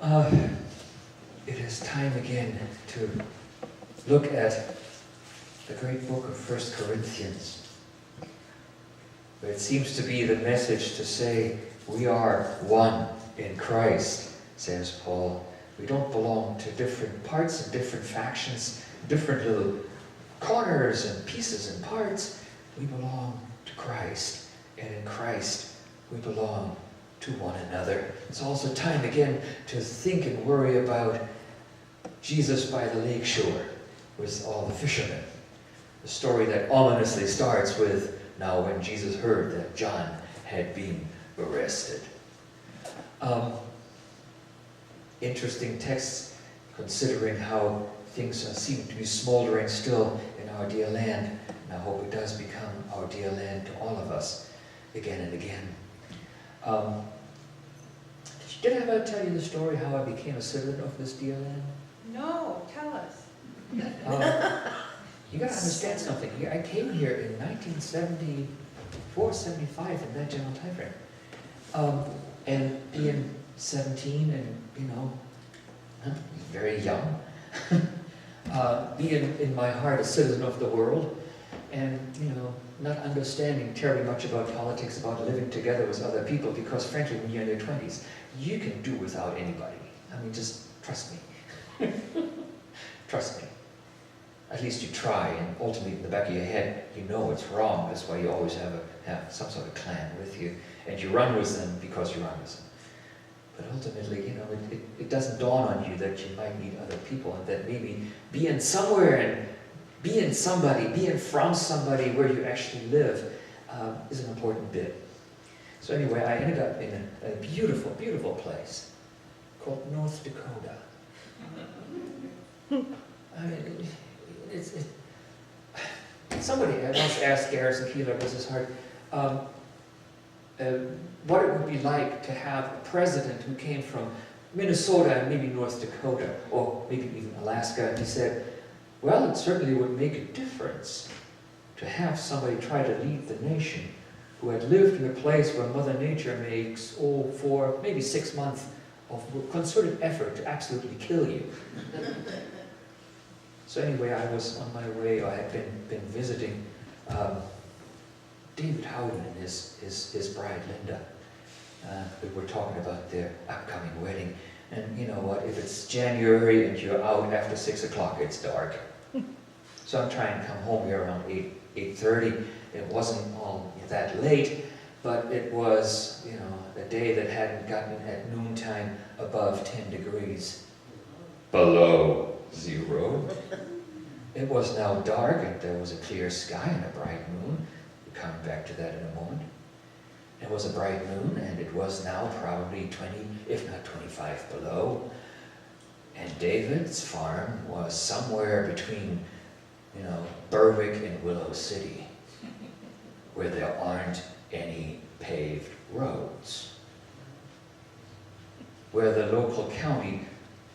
It is time again to look at the great book of 1 Corinthians, where it seems to be the message to say we are one in Christ, says Paul. We don't belong to different parts and different factions, different little corners and pieces and parts. We belong to Christ, and in Christ we belong to one another. It's also time again to think and worry about Jesus by the lake shore with all the fishermen. The story that ominously starts with, now when Jesus heard that John had been arrested. Interesting text, considering how things seem to be smoldering still in our dear land. And I hope it does become our dear land to all of us again and again. Did I ever tell you the story how I became a citizen of this dear land? No, tell us. You got to understand something. I came here in 1974, 75, in that general time frame. And being 17 and, very young, being in my heart a citizen of the world, and, not understanding terribly much about politics, about living together with other people, because frankly, when you're in your 20s, you can do without anybody. I mean, just trust me. Trust me. At least you try, and ultimately in the back of your head, you know it's wrong. That's why you always have some sort of clan with you, and you run with them because you run with them. But ultimately, it doesn't dawn on you that you might meet other people, and that maybe being somewhere and being somebody, being from somebody where you actually live is an important bit. So anyway, I ended up in a beautiful, beautiful place called North Dakota. I mean, somebody once asked Garrison Keillor, bless his heart, what it would be like to have a president who came from Minnesota and maybe North Dakota, or maybe even Alaska. And he said, well, it certainly would make a difference to have somebody try to lead the nation who had lived in a place where Mother Nature makes, for maybe 6 months of concerted effort to absolutely kill you. So anyway, I was on my way, I had been visiting David Howden and his bride, Linda. We were talking about their upcoming wedding. And you know what, if it's January and you're out after 6 o'clock, it's dark. So I'm trying to come home here around 8:30. It wasn't all that late, but it was, a day that hadn't gotten at noontime above 10 degrees. Below 0. It was now dark, and there was a clear sky and a bright moon. We'll come back to that in a moment. It was a bright moon, and it was now probably 20, if not 25 below. And David's farm was somewhere between, Berwick and Willow City, where there aren't any paved roads, where the local county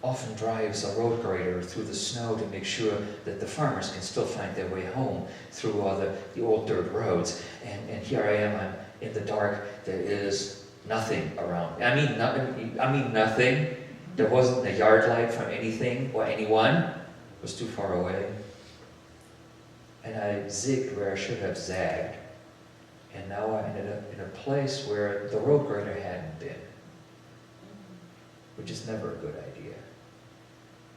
often drives a road grader through the snow to make sure that the farmers can still find their way home through all the old dirt roads. And here I am, I'm in the dark. There is nothing around. I mean nothing. There wasn't a yard light from anything or anyone. It was too far away. And I zigged where I should have zagged. And now I ended up in a place where the road grader hadn't been, which is never a good idea.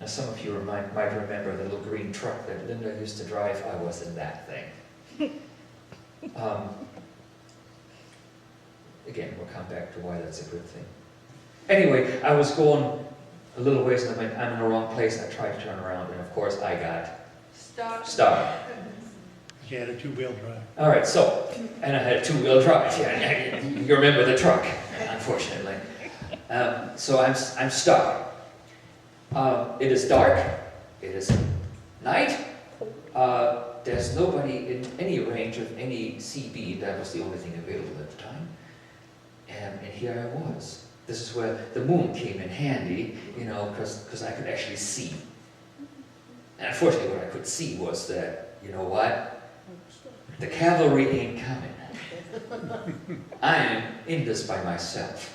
Now some of you might remember the little green truck that Linda used to drive. I was in that thing. Again, we'll come back to why that's a good thing. Anyway, I was going a little ways and I went, I'm in the wrong place. I tried to turn around, and of course I got stuck. You had a two-wheel drive. All right, so, and I had a two-wheel drive. Yeah, you remember the truck, unfortunately. So I'm stuck. It is dark. It is night. There's nobody in any range of any CB. That was the only thing available at the time. And here I was. This is where the moon came in handy, because I could actually see. And unfortunately, what I could see was that, the cavalry ain't coming. I am in this by myself.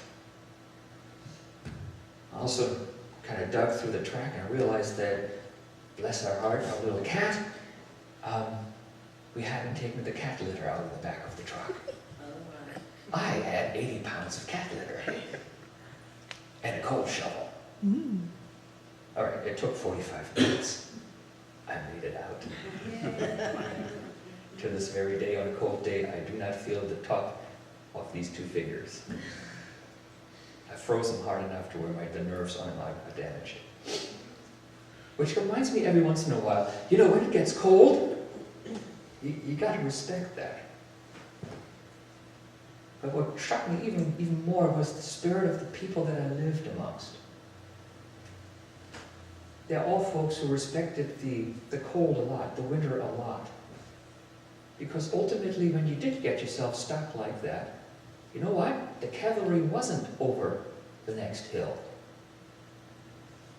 I also kind of dug through the track and realized that, bless our heart, our little cat, we hadn't taken the cat litter out of the back of the truck. I had 80 pounds of cat litter and a coal shovel. All right, it took 45 minutes. I made it out. To this very day, on a cold day, I do not feel the top of these two fingers. I froze them hard enough to where the nerves on them are damaged. Which reminds me every once in a while, you know, when it gets cold, you got to respect that. But what struck me even more was the spirit of the people that I lived amongst. They're all folks who respected the cold a lot, the winter a lot. Because ultimately, when you did get yourself stuck like that, you know what? The cavalry wasn't over the next hill.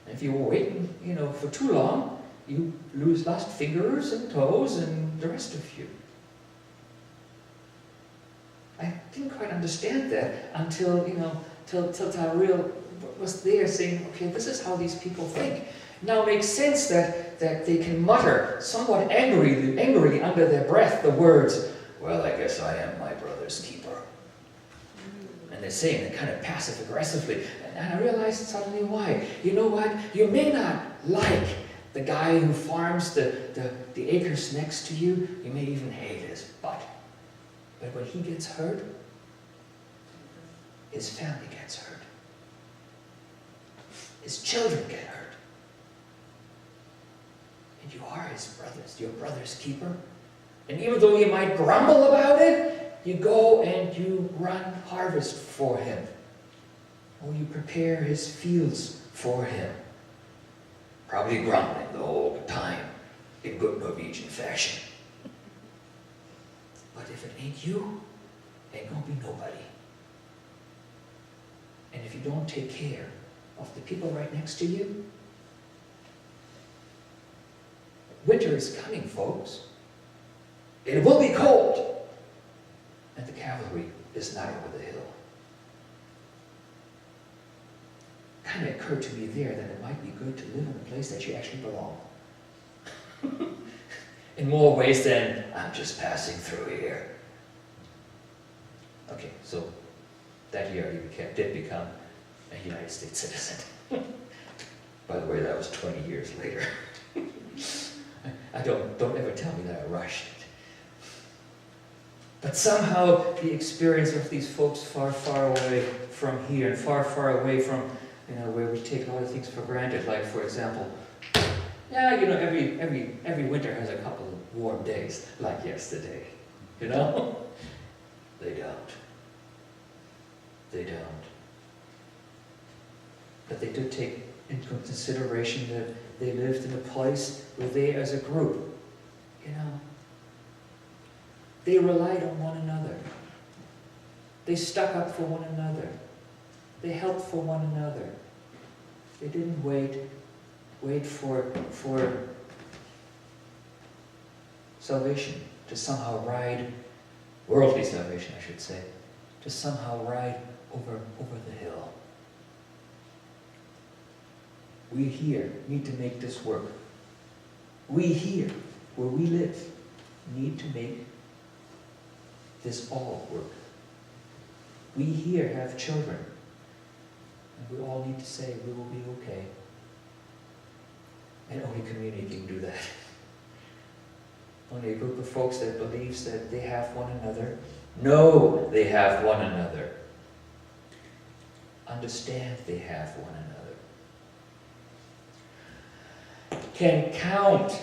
And if you were waiting, you know, for too long, you lost fingers and toes and the rest of you. I didn't quite understand that until, you know, till Tyrell was there saying, okay, this is how these people think. Now it makes sense that they can mutter somewhat angrily under their breath the words, well, I guess I am my brother's keeper. And they're saying it kind of passive-aggressively. And I realized suddenly why. You know what? You may not like the guy who farms the acres next to you. You may even hate his butt. But when he gets hurt, his family gets hurt. His children get hurt. And you are his brothers, your brother's keeper. And even though you might grumble about it, you go and you run harvest for him. Or you prepare his fields for him. Probably grumbling the whole time in good Norwegian fashion. But if it ain't you, ain't gonna be nobody. And if you don't take care of the people right next to you, winter is coming, folks. It will be cold. And the cavalry is not over the hill. Kind of occurred to me there that it might be good to live in a place that you actually belong. In more ways than I'm just passing through here. Okay, so that year he did become a United States citizen. By the way, that was 20 years later. Don't ever tell me that I rushed it. But somehow the experience of these folks far, far away from here, and far, far away from, you know, where we take a lot of things for granted, like, for example, yeah, you know, every winter has a couple of warm days, like yesterday, you know? They don't. They don't. But they did take into consideration that they lived in a place where they, as a group, you know, they relied on one another. They stuck up for one another. They helped for one another. They didn't wait for salvation to somehow ride, worldly salvation I should say, to somehow ride over the hill. We here need to make this work. We here, where we live, need to make this all work. We here have children, and we all need to say we will be okay. And only community can do that. Only a group of folks that believes that they have one another, know they have one another, understand they have one another, can count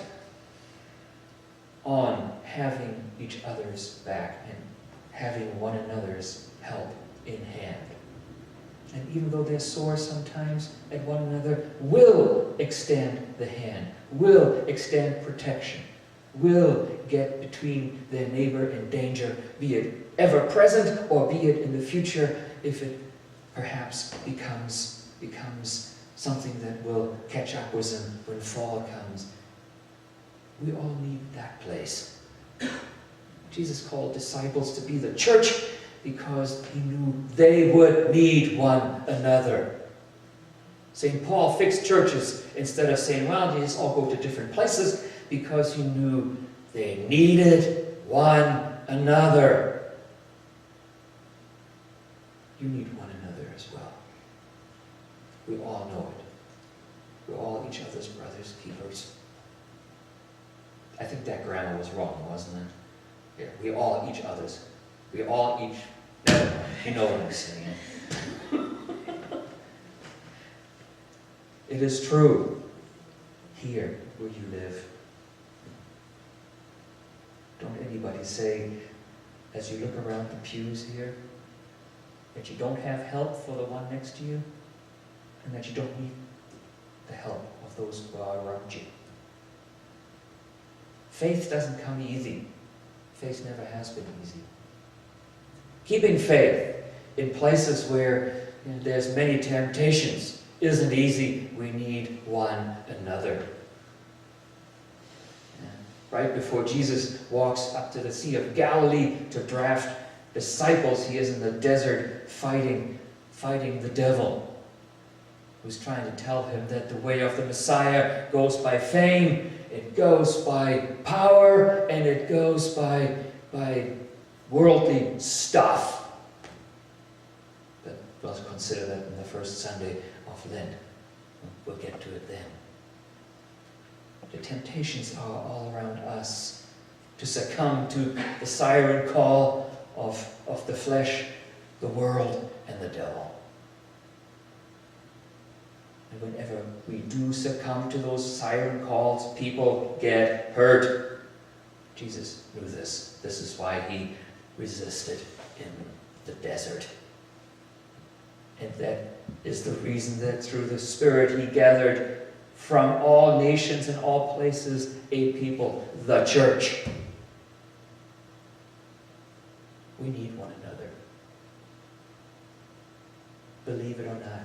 on having each other's back and having one another's help in hand. And even though they're sore sometimes at one another, will extend the hand, will extend protection, will get between their neighbor and danger, be it ever present or be it in the future, if it perhaps becomes something that will catch up with them when fall comes. We all need that place. Jesus called disciples to be the church because he knew they would need one another. St. Paul fixed churches instead of saying, well, you just all go to different places, because he knew they needed one another. You need one another as well. We all know it. We're all each other's brothers, keepers. I think that grammar was wrong, wasn't it? Yeah, we all each other's. We all each... No, you know what I'm saying. It is true, here where you live. Don't anybody say, as you look around the pews here, that you don't have help for the one next to you, and that you don't need the help of those who are around you. Faith doesn't come easy. Faith never has been easy. Keeping faith in places where there's many temptations isn't easy. We need one another. Right before Jesus walks up to the Sea of Galilee to draft disciples, he is in the desert fighting the devil, who's trying to tell him that the way of the Messiah goes by fame, it goes by power, and it goes by worldly stuff. But we'll consider that in the first Sunday of Lent. We'll get to it then. The temptations are all around us to succumb to the siren call of the flesh, the world, and the devil. And whenever we do succumb to those siren calls, people get hurt. Jesus knew this. This is why he resisted in the desert. And that is the reason that through the Spirit he gathered from all nations and all places a people, the church. We need one another. Believe it or not.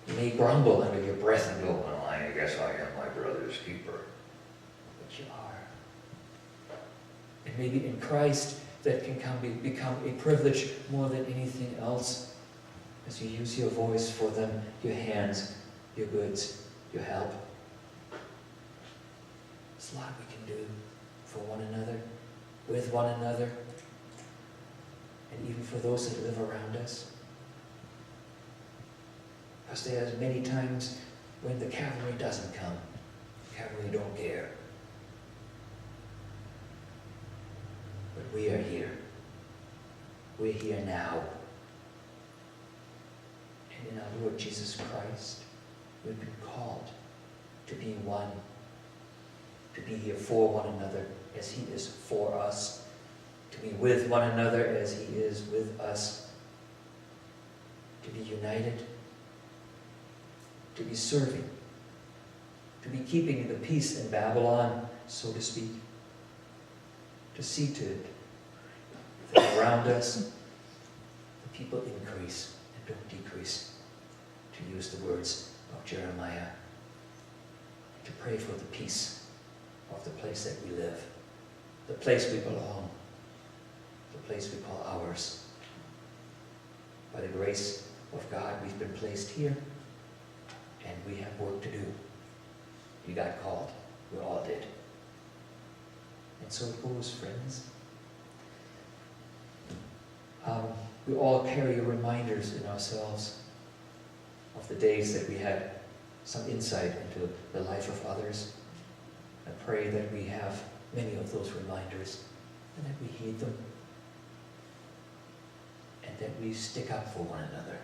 You may grumble under your breath and go, well, I guess I am my brother's keeper. But you are. And maybe in Christ that can become a privilege more than anything else, as you use your voice for them, your hands, your goods, your help. There's a lot we can do for one another, with one another, and even for those that live around us. Because there's many times when the cavalry doesn't come. The cavalry don't care. But we are here. We're here now. And in our Lord Jesus Christ, we've been called to be one, to be here for one another as he is for us, to be with one another as he is with us, to be united, to be serving, to be keeping the peace in Babylon, so to speak, to see to it that around us the people increase and don't decrease, to use the words of Jeremiah, to pray for the peace of the place that we live, the place we belong, the place we call ours. By the grace of God, we've been placed here, and we have work to do. You got called. We all did. And so it goes, friends. We all carry reminders in ourselves of the days that we had some insight into the life of others. I pray that we have many of those reminders and that we heed them and that we stick up for one another.